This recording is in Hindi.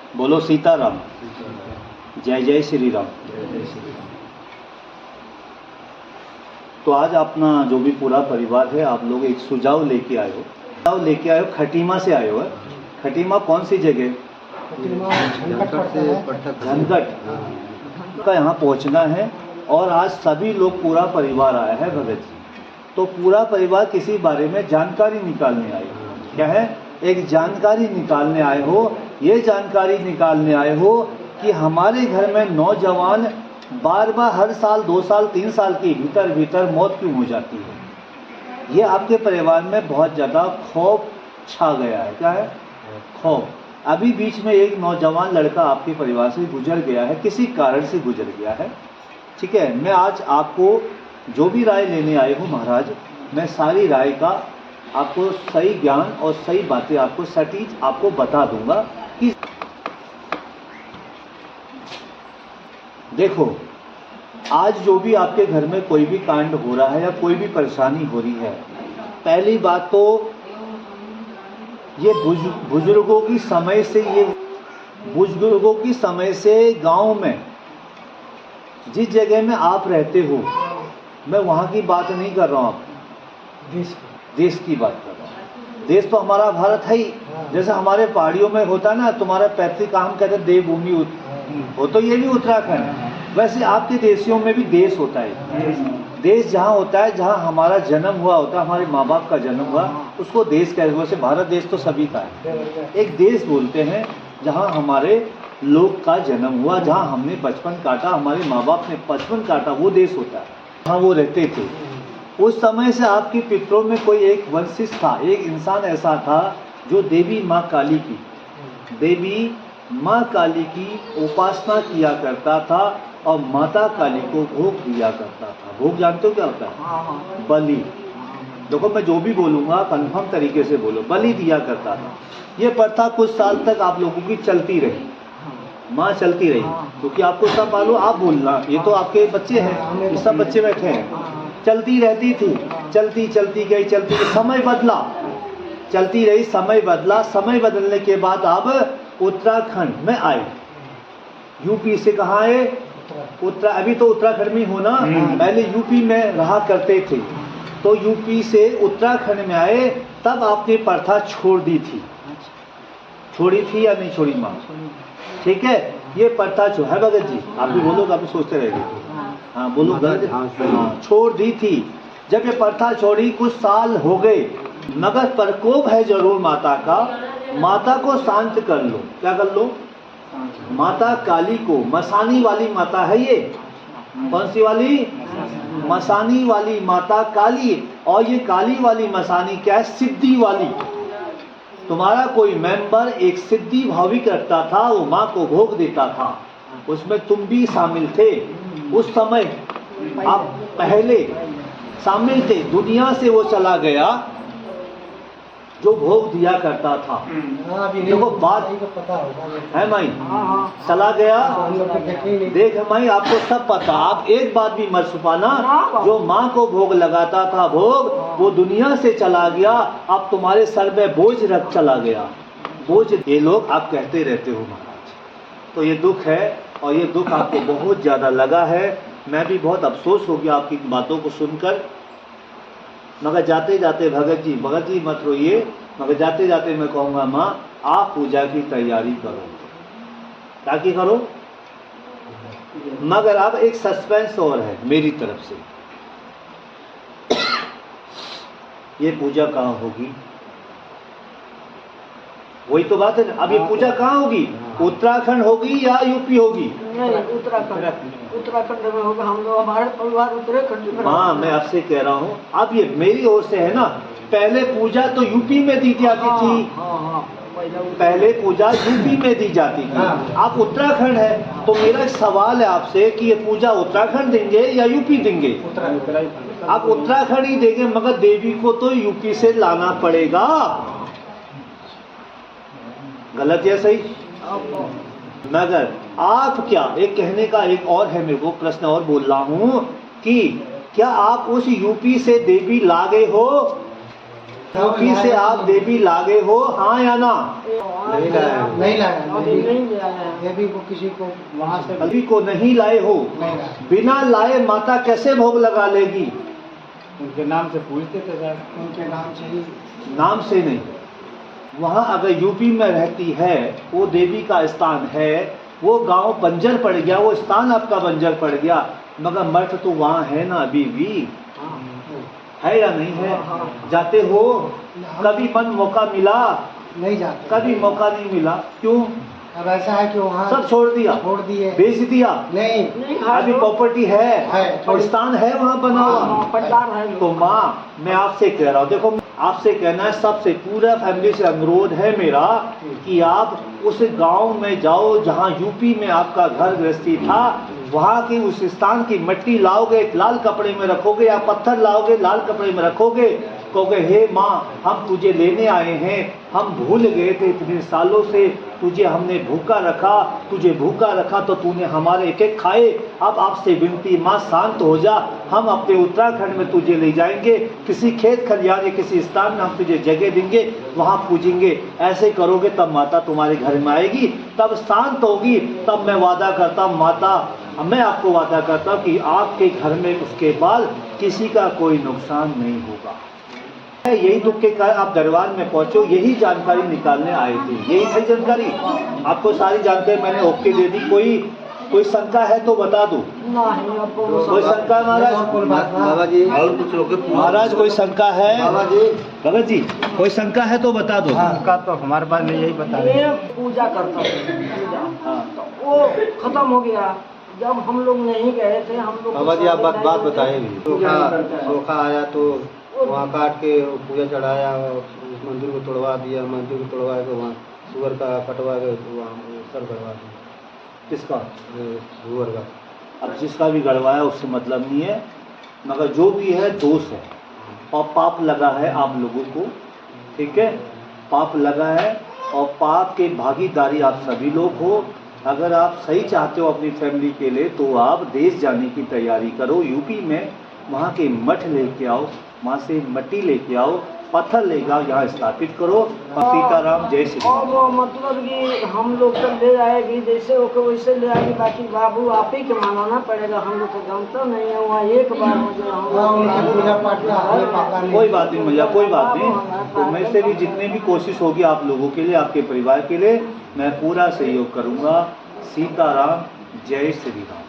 बोलो सीताराम। जय जय श्री राम। तो आज अपना जो भी पूरा परिवार है, आप लोग एक सुझाव लेके आए हो। सुझाव लेके आए हो, खटीमा से आए हो। खटीमा कौन सी जगह? धनगढ़ का यहाँ पहुँचना है। और आज सभी लोग पूरा परिवार आया है भगत जी। तो पूरा परिवार किसी बारे में जानकारी निकालने आए हो। क्या है? एक जानकारी निकालने आए हो। ये जानकारी निकालने आए हो कि हमारे घर में नौजवान बार बार हर साल 2 साल 3 साल के भीतर भीतर मौत क्यों हो जाती है। ये आपके परिवार में बहुत ज़्यादा खौफ छा गया है। क्या है? खौफ। अभी बीच में एक नौजवान लड़का आपके परिवार से गुजर गया है, किसी कारण से गुजर गया है। ठीक है, मैं आज आपको जो भी राय लेने आए हूँ महाराज, मैं सारी राय का आपको सही ज्ञान और सही बातें आपको सटीक आपको बता दूंगा कि देखो, आज जो भी आपके घर में कोई भी कांड हो रहा है या कोई भी परेशानी हो रही है, पहली बात तो ये बुजुर्गों की समय से, ये बुजुर्गों की समय से गांव में जिस जगह में आप रहते हो, मैं वहाँ की बात नहीं कर रहा हूँ, आप देश की बात कर रहा हूँ। देश तो हमारा भारत है ही। जैसे हमारे पहाड़ियों में होता है ना, तुम्हारा पैतृक काम कहते हैं देवभूमि हो, तो ये भी उत्तराखंड। वैसे आपके देशियों में भी देश होता है। देश जहाँ होता है, जहाँ हमारा जन्म हुआ होता है, हमारे माँ बाप का जन्म हुआ, उसको देश कहते हैं। वैसे भारत देश तो सभी का है। एक देश बोलते हैं जहाँ हमारे लोग का जन्म हुआ, जहाँ हमने बचपन काटा, हमारे माँ बाप ने बचपन काटा, वो देश होता है जहाँ वो रहते थे। उस समय से आपके पितरों में कोई एक वंशिष्ठ था, एक इंसान ऐसा था जो देवी माँ काली की, देवी माँ काली की उपासना किया करता था और माता काली को भोग दिया करता था। भोग जानते हो क्या होता है? बलि। देखो, मैं जो भी बोलूँगा कन्फर्म तरीके से बोलो। बलि दिया करता था। ये प्रथा कुछ साल तक आप लोगों की चलती रही, माँ चलती रही, क्योंकि आपको सब मालूम, आप बोलना, ये तो आपके बच्चे हैं, ये सब बच्चे बैठे हैं। चलती रहती थी, चलती गई, समय बदला, चलती रही, समय बदला। समय बदलने के बाद अब उत्तराखंड में आए। यूपी से कहाँ आए? अभी तो उत्तराखंड में हो ना, पहले यूपी में रहा करते थे, तो यूपी से उत्तराखंड में आए। तब आपने प्रथा छोड़ दी थी। छोड़ी थी या नहीं छोड़ी माँ? ठीक है, ये प्रथा जो है भगत जी, आप भी बोलो, आप भी सोचते रहेंगे। हाँ बोलो भगत। हाँ, छोड़ दी थी। जब ये प्रथा छोड़ी कुछ साल हो गए, मगर प्रकोप है जरूर माता का। माता को शांत कर लो। क्या कर लो? माता काली को, मसानी वाली माता है ये। कौन सी वाली? मसानी वाली माता काली। और ये काली वाली मसानी क्या है? सिद्धि वाली। तुम्हारा कोई मेंबर एक सिद्धि भाविक रखता था, वो माँ को भोग देता था, उसमें तुम भी शामिल थे। उस समय आप पहले शामिल थे। दुनिया से वो चला गया जो भोग दिया करता था। देखो बात है माई, चला गया। देख माई, आपको सब पता, आप एक बात भी मत छुपाना। जो माँ को भोग लगाता था, भोग, वो दुनिया से चला गया। अब तुम्हारे सर में बोझ रख चला गया, बोझ। ये लोग आप कहते रहते हो महाराज। तो ये दुख है, और ये दुख आपको बहुत ज़्यादा लगा है। मैं भी बहुत अफसोस हो गया आपकी बातों को सुनकर। मगर जाते जाते भगत जी मत रोइए, मगर जाते जाते मैं कहूँगा माँ, आप पूजा की तैयारी करो। ताकि करो, मगर अब एक सस्पेंस और है मेरी तरफ से। ये पूजा कहाँ होगी? वही तो बात है ना। अब ये पूजा कहाँ होगी? उत्तराखंड होगी या यूपी होगी? उत्तराखंड में होगा। हम लोग, हमारे परिवार उत्तराखंड में। हाँ, मैं आपसे कह रहा हूँ, अब ये मेरी ओर से है ना। पहले पूजा तो यूपी में दी जाती थी। पहले पूजा यूपी में दी जाती थी। आप उत्तराखंड है, तो मेरा सवाल है आपसे कि ये पूजा उत्तराखंड देंगे या यूपी देंगे? आप उत्तराखंड ही देंगे, मगर देवी को तो यूपी से लाना पड़ेगा। गलत या सही? मगर आप क्या, एक कहने का एक और है, मेरे को प्रश्न और बोल रहा हूँ कि क्या आप उस यूपी से देवी ला गए हो? यूपी से आप देवी लागे हो, हाँ या ना? नहीं लाया, नहीं लाया, अभी नहीं लाया है। देवी को किसी को वहाँ से अभी को नहीं लाए हो। नहीं लाया। बिना लाए माता कैसे भोग लगा लेगी? उनके नाम से पूछते थे सर, उनके नाम से ही। नाम से नहीं। वहाँ अगर यूपी में रहती है, वो देवी का स्थान है, वो गांव बंजर पड़ गया, वो स्थान आपका बंजर पड़ गया, मगर मठ तो वहाँ है ना अभी भी, है या नहीं है? जाते हो? कभी मन मौका मिला? नहीं जाते, कभी मौका नहीं मिला। क्यों? अब ऐसा है कि वहाँ सब छोड़ दिया, छोड़ दिए, बेच दिया। नहीं अभी प्रॉपर्टी है, थोड़ी। स्थान है वहाँ बना हुआ। परिवार है तो माँ, मैं आपसे कह रहा हूँ, देखो आपसे कहना है, सबसे पूरा फैमिली से अनुरोध है मेरा कि आप उस गांव में जाओ जहाँ यूपी में आपका घर गृहस्थी था, वहाँ की उस स्थान की मिट्टी लाओगे, लाल कपड़े में रखोगे, या पत्थर लाओगे, लाल कपड़े में रखोगे, कहोगे हे माँ, हम तुझे लेने आए हैं, हम भूल गए थे इतने सालों से, तुझे हमने भूखा रखा, तुझे भूखा रखा तो तूने हमारे एक एक खाए। अब आपसे विनती माँ, शांत हो जा, हम अपने उत्तराखंड में तुझे ले जाएंगे, किसी खेत खलियान या किसी स्थान में हम तुझे जगह देंगे, वहाँ पूजेंगे। ऐसे करोगे तब माता तुम्हारे घर में आएगी, तब शांत होगी। तब मैं वादा करता हूँ माता, मैं आपको वादा करता हूँ कि आपके घर में उसके बाद किसी का कोई नुकसान नहीं होगा। यही दुख के कारण आप दरबार में पहुंचो, यही जानकारी निकालने आए थे, यही थी जानकारी। आपको सारी जानकारी मैंने ओके दे दी। कोई शंका है तो बता दो। नहीं, अब कोई शंका है महाराज? बाबा जी, और कुछ लोग महाराज कोई शंका है? बाबा जी, भगत जी कोई शंका है तो बता दो। उनका तो हमारे पास में यही बता रहे ये पूजा करता था, पूजा हाँ। तो वो खत्म हो गया जब हम लोग नहीं गए थे। हम लोग बाबा जी आप बात बताएं भी। सूखा आया तो वहाँ काट के पूजा चढ़ाया, उस मंदिर को तोड़वा दिया, मंदिर को तोड़वा के वहाँ सुअर का कटवा के वहाँ सर गड़वा दिया। किसका? सुअर का। अब जिसका भी गड़वाया उससे मतलब नहीं है, मगर जो भी है दोष है और पाप लगा है आप लोगों को, ठीक है? पाप लगा है और पाप के भागीदारी आप सभी लोग हो। अगर आप सही चाहते हो अपनी फैमिली के लिए तो आप देश जाने की तैयारी करो। यूपी में वहाँ के मठ लेके आओ, वहाँ से मिट्टी लेके आओ, पत्थर लेके आओ, यहाँ स्थापित करो। सीताराम जय श्री और राम। वो मतलब कि हम लोग तो ले आएगी, जैसे ओके वैसे ले आएगी। बाकी बाबू आप ही के मनाना पड़ेगा, हम लोग तो जानता नहीं है। वहाँ एक बार मुझे हम लोग पूजा पाठ का हमें पता नहीं। कोई बात नहीं भैया, कोई बात नहीं। तो मैं से भी जितने भी कोशिश होगी आप लोगों के लिए, आपके परिवार के लिए, मैं पूरा सहयोग करूँगा। सीताराम जय श्री राम।